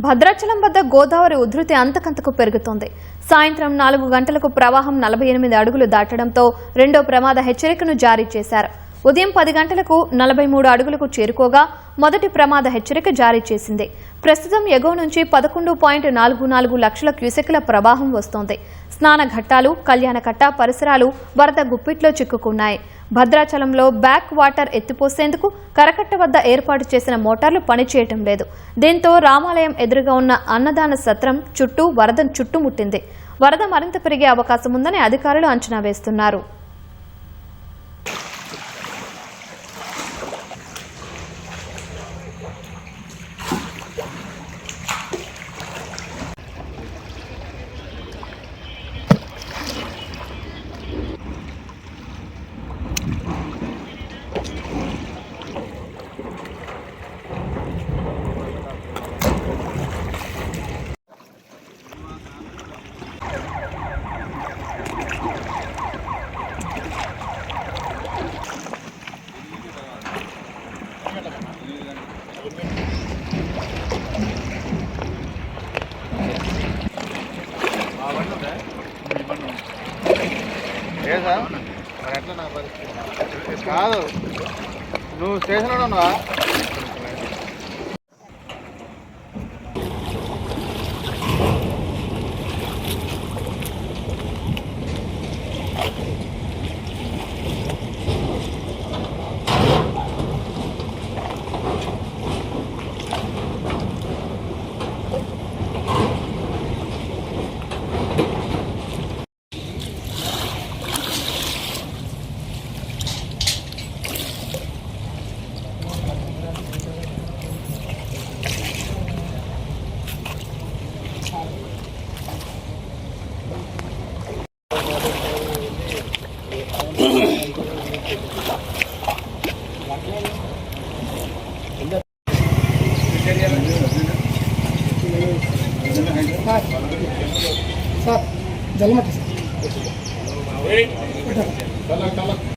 భద్రాచలం వద్ద గోదావరి ఉధృతి అంతకంతకు పెరుగుతోంది. సాయంత్రం 4 గంటలకు ప్రవాహం 48 అడుగులు దాటడంతో రెండో ప్రమాద హెచ్చరికను జారీ చేశారు. ఉదయం 10 గంటలకు 43 అడుగులకు చేరుకోగా మొదటి ప్రమాద హెచ్చరిక జారీ చేసింది. ప్రస్తుతం ఎగువ నుంచి 11.44 లక్షల క్యూసెక్ల ప్రవాహం వస్తోంది. స్నాన ఘట్టాలు, కళ్యాణకట్ట పరిసరాలు వరద గుప్పిట్లో చిక్కుకున్నాయి. భద్రాచలంలో బ్యాక్ వాటర్ ఎత్తిపోసేందుకు కరకట్ట వద్ద ఏర్పాటు చేసిన మోటార్లు పనిచేయటం లేదు. దీంతో రామాలయం ఎదురుగా ఉన్న అన్నదాన సత్రం చుట్టూ వరద చుట్టుముట్టింది. వరద మరింత పెరిగే అవకాశం ఉందని అధికారులు అంచనా వేస్తున్నారు. ఎట్లా నా పరిస్థితి కాదు, నువ్వు స్టేషన్లో ఉన్నావా? Sir జలమట్టి sir